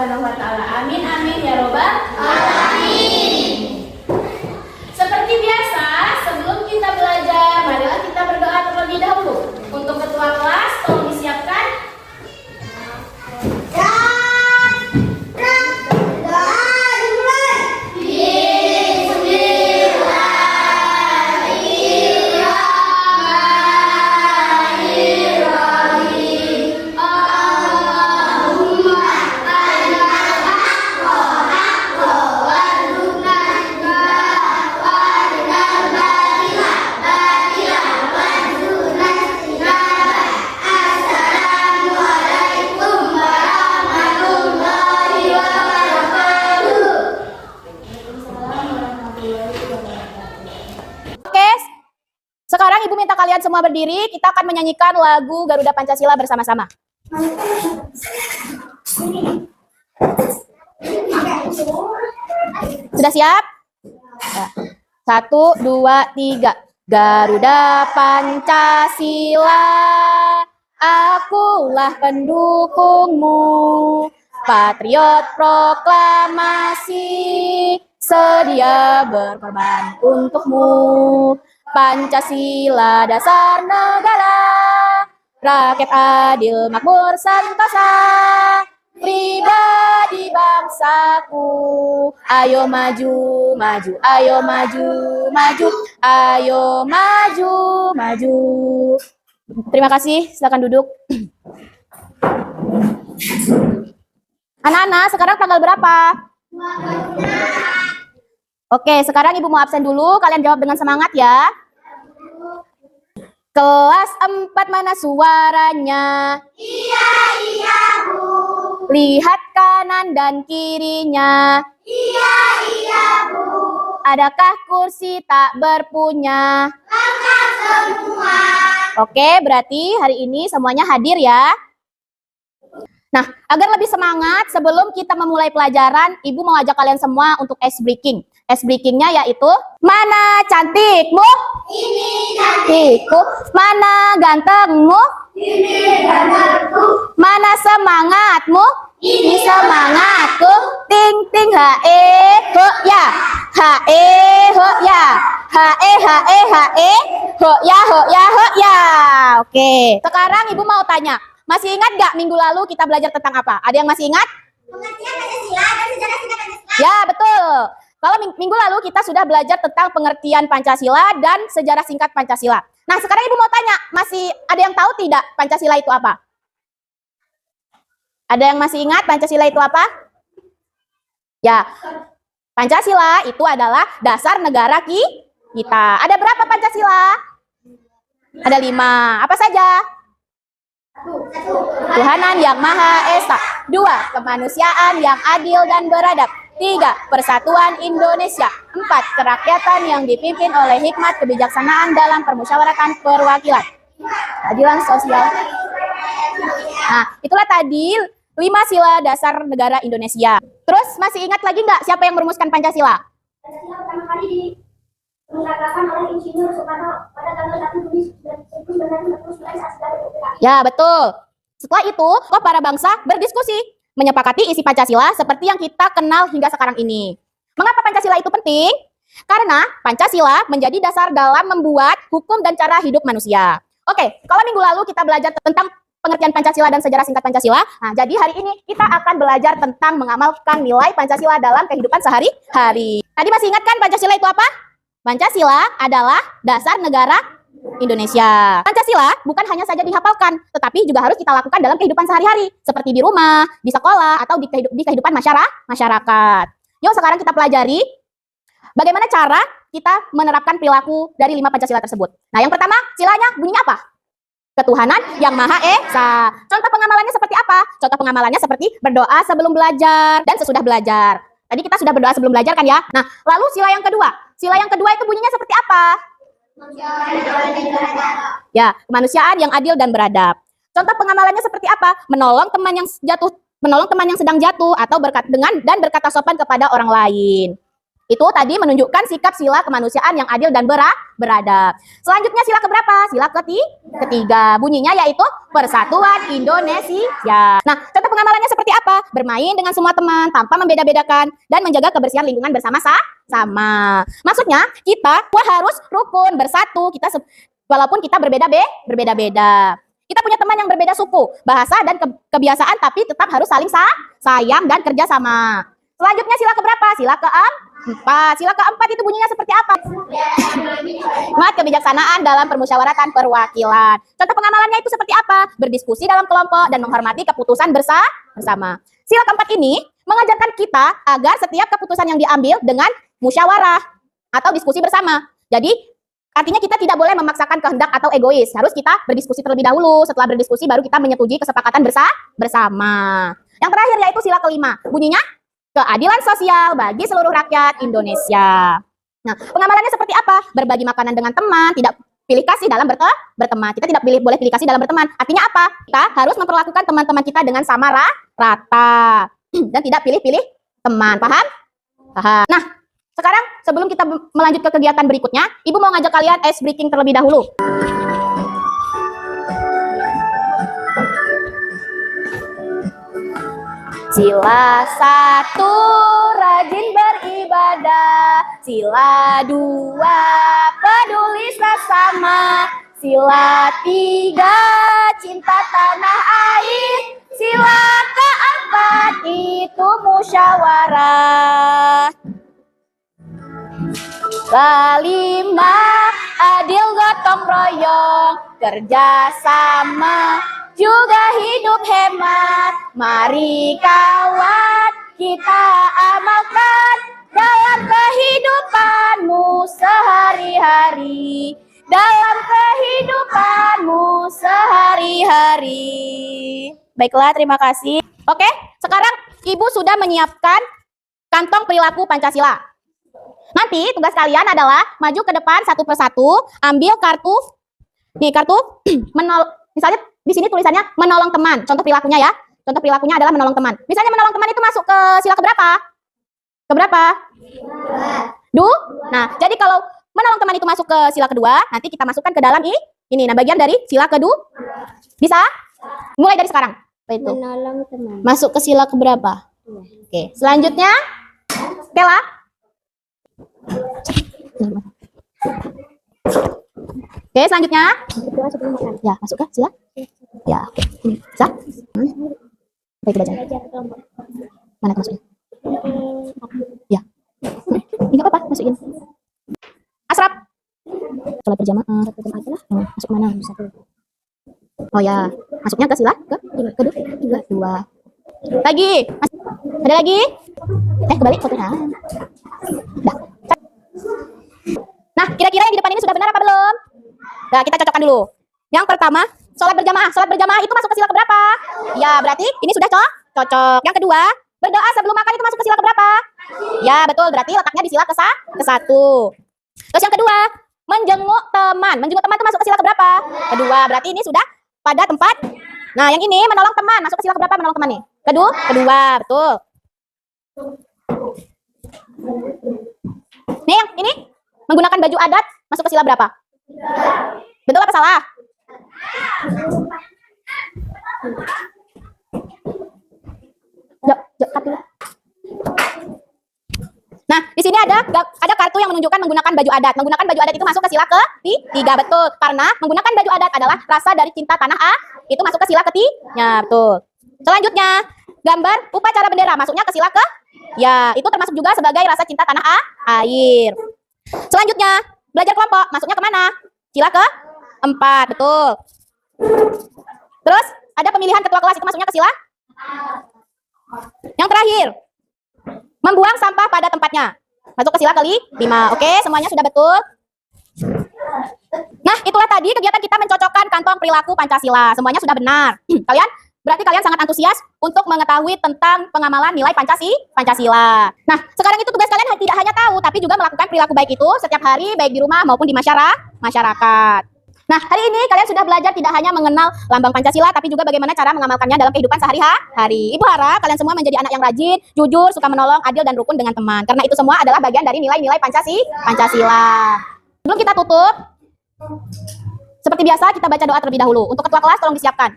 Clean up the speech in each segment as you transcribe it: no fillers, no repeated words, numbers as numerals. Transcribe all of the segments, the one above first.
Subhanahu wa taala. Amin amin ya robbal alamin. Seperti biasa, sebelum kita belajar, marilah kita berdoa terlebih dahulu. Untuk ketua kelas, tolong disiapkan. Sekarang Ibu minta kalian semua berdiri, kita akan menyanyikan lagu Garuda Pancasila bersama-sama. Sudah siap? 1, 2, 3. Garuda Pancasila, akulah pendukungmu. Patriot proklamasi, sedia berkorban untukmu. Pancasila dasar negara, rakyat adil makmur sentosa, pribadi bangsaku. Ayo maju, maju, ayo maju, maju, ayo maju, maju. Terima kasih, silakan duduk. Anak-anak, sekarang tanggal berapa? Oke, sekarang Ibu mau absen dulu, kalian jawab dengan semangat ya. Kelas 4 mana suaranya? Iya, iya, Bu. Lihat kanan dan kirinya. Iya, iya, Bu. Adakah kursi tak berpunya? Lengkap semua. Oke, berarti hari ini semuanya hadir ya. Nah, agar lebih semangat, sebelum kita memulai pelajaran, Ibu mau ajak kalian semua untuk ice breaking. Ice breakingnya yaitu, mana cantikmu? Ini cantikku. Mana gantengmu? Ini gantengku. Mana semangatmu? Ini semangatku. Ting ting hae ho ya, hae ho ya, hae hae hae ho ya ho ya ho ya. Oke, sekarang Ibu mau tanya, masih ingat gak minggu lalu kita belajar tentang apa? Ada yang masih ingat? Pengertian Pancasila dan sejarah singkat Pancasila. Ya, betul. Kalau minggu lalu kita sudah belajar tentang pengertian Pancasila dan sejarah singkat Pancasila. Nah, sekarang Ibu mau tanya, masih ada yang tahu tidak Pancasila itu apa? Ada yang masih ingat Pancasila itu apa? Ya, Pancasila itu adalah dasar negara kita. Ada berapa Pancasila? Ada 5. Apa saja? Tuhanan yang Maha Esa. 2, kemanusiaan yang adil dan beradab. 3, persatuan Indonesia. 4, kerakyatan yang dipimpin oleh hikmat kebijaksanaan dalam permusyawaratan perwakilan. Keadilan sosial. Nah, itulah tadi 5 sila dasar negara Indonesia. Terus masih ingat lagi nggak siapa yang merumuskan Pancasila? Pancasila pertama kali diungkapkan oleh Insinyur Soekarno pada tanggal 1 Juni 1949 saat sebagai PKI. Ya, betul. Setelah itu, para bangsa berdiskusi menyepakati isi Pancasila seperti yang kita kenal hingga sekarang ini. Mengapa Pancasila itu penting? Karena Pancasila menjadi dasar dalam membuat hukum dan cara hidup manusia. Oke, kalau minggu lalu kita belajar tentang pengertian Pancasila dan sejarah singkat Pancasila, nah jadi hari ini kita akan belajar tentang mengamalkan nilai Pancasila dalam kehidupan sehari-hari. Tadi masih ingat kan Pancasila itu apa? Pancasila adalah dasar negara Indonesia. Pancasila bukan hanya saja dihafalkan, tetapi juga harus kita lakukan dalam kehidupan sehari-hari, seperti di rumah, di sekolah, atau di kehidupan masyarakat. Yuk sekarang kita pelajari bagaimana cara kita menerapkan perilaku dari 5 Pancasila tersebut. Nah, yang pertama, silanya bunyinya apa? Ketuhanan yang Maha Esa. Contoh pengamalannya seperti apa? Contoh pengamalannya seperti berdoa sebelum belajar dan sesudah belajar. Tadi kita sudah berdoa sebelum belajar kan ya? Nah, lalu sila yang kedua. Sila yang kedua itu bunyinya seperti apa? Ya, kemanusiaan yang adil dan beradab. Contoh pengamalannya seperti apa? Menolong teman yang sedang jatuh atau berkata sopan kepada orang lain. Itu tadi menunjukkan sikap sila kemanusiaan yang adil dan beradab. Selanjutnya sila keberapa? Sila ketiga. Bunyinya yaitu Persatuan Indonesia. Nah, contoh pengamalannya seperti apa? Bermain dengan semua teman tanpa membeda-bedakan dan menjaga kebersihan lingkungan bersama-sama. Maksudnya kita harus rukun, bersatu. Walaupun kita berbeda-beda. Kita punya teman yang berbeda suku, bahasa dan kebiasaan, tapi tetap harus saling sayang dan kerja sama. Selanjutnya sila keberapa? Sila keempat. Sila keempat itu bunyinya seperti apa? Hikmat kebijaksanaan dalam permusyawaratan perwakilan. Contoh pengamalannya itu seperti apa? Berdiskusi dalam kelompok dan menghormati keputusan bersama. Sila keempat ini mengajarkan kita agar setiap keputusan yang diambil dengan musyawarah atau diskusi bersama. Jadi artinya kita tidak boleh memaksakan kehendak atau egois. Harus kita berdiskusi terlebih dahulu. Setelah berdiskusi baru kita menyetujui kesepakatan bersama. Yang terakhir yaitu sila kelima. Bunyinya keadilan sosial bagi seluruh rakyat Indonesia. Nah, pengamalannya seperti apa? Berbagi makanan dengan teman, tidak pilih kasih dalam berteman. Kita tidak boleh pilih kasih dalam berteman. Artinya apa? Kita harus memperlakukan teman-teman kita dengan sama rata dan tidak pilih-pilih teman. Paham? Paham. Nah, sekarang sebelum kita melanjut ke kegiatan berikutnya, Ibu mau ngajak kalian ice breaking terlebih dahulu. Sila 1, rajin beribadah. Sila 2, peduli sesama. Sila 3, cinta tanah air. Sila keempat itu musyawarah. Kelima, adil gotong royong, kerja sama, juga hidup hemat. Mari kawan, kita amalkan dalam kehidupanmu sehari-hari. Dalam kehidupanmu sehari-hari. Baiklah, terima kasih. Oke, sekarang Ibu sudah menyiapkan kantong perilaku Pancasila. Nanti tugas kalian adalah maju ke depan satu persatu, ambil kartu. Nih, kartu misalnya di sini tulisannya menolong teman. Contoh perilakunya ya. Contoh perilakunya adalah menolong teman. Misalnya menolong teman itu masuk ke sila keberapa? Keberapa? Nah, jadi kalau menolong teman itu masuk ke sila kedua, nanti kita masukkan ke dalam ini. Nah, bagian dari sila kedua. Bisa? Mulai dari sekarang. Apa itu? Menolong teman. Masuk ke sila keberapa? Oke, selanjutnya Stella. Oke, selanjutnya. Ya, masuk ke sila. Ya, oke. Ini bisa? Baik, baca. Mana masuknya? Ya. Ini nggak apa-apa, masukin. Asrap. Sholat berjamaah. Masuk mana? Oh ya, masuknya ke sila kedua. Lagi. Ada lagi? Kebalik fotonya. Dah. Nah, kira-kira yang di depan ini sudah benar apa belum? Nah, kita cocokkan dulu. Yang pertama, sholat berjamaah. Sholat berjamaah itu masuk ke sila keberapa? Ya, berarti ini sudah cocok. Yang kedua, berdoa sebelum makan itu masuk ke sila keberapa? Ya, betul. Berarti letaknya di sila ke-1. Terus yang kedua, menjenguk teman. Menjenguk teman itu masuk ke sila keberapa? Kedua. Berarti ini sudah pada tempat. Nah, yang ini menolong teman. Masuk ke sila keberapa menolong teman nih? Kedua. Betul. Nih, yang ini menggunakan baju adat masuk ke sila berapa? Betul apa salah? Nah, di sini ada kartu yang menunjukkan menggunakan baju adat. Menggunakan baju adat itu masuk ke sila ke-3, betul. Karena menggunakan baju adat adalah rasa dari cinta tanah itu masuk ke sila ke-3, betul. Selanjutnya, gambar upacara bendera masuknya ke sila ya, itu termasuk juga sebagai rasa cinta tanah air. Selanjutnya, belajar kelompok masuknya kemana? Sila ke-4, betul. Terus ada pemilihan ketua kelas itu masuknya ke sila. Yang terakhir, membuang sampah pada tempatnya masuk ke sila ke-5. Oke, semuanya sudah betul. Nah, itulah tadi kegiatan kita mencocokkan kantong perilaku Pancasila. Semuanya sudah benar. Berarti kalian sangat antusias untuk mengetahui tentang pengamalan nilai Pancasila. Nah, sekarang itu tugas kalian tidak hanya tahu, tapi juga melakukan perilaku baik itu setiap hari, baik di rumah maupun di masyarakat. Nah, hari ini kalian sudah belajar tidak hanya mengenal lambang Pancasila, tapi juga bagaimana cara mengamalkannya dalam kehidupan sehari-hari. Ibu harap kalian semua menjadi anak yang rajin, jujur, suka menolong, adil, dan rukun dengan teman. Karena itu semua adalah bagian dari nilai-nilai Pancasila. Sebelum kita tutup, seperti biasa kita baca doa terlebih dahulu. Untuk ketua kelas tolong disiapkan.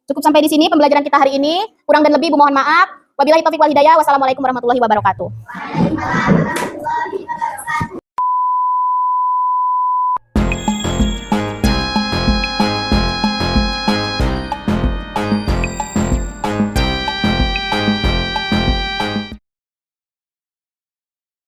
Cukup sampai di sini pembelajaran kita hari ini. Kurang dan lebih, mohon maaf. Wabillahi taufiq wal hidayah. Wassalamualaikum warahmatullahi wabarakatuh.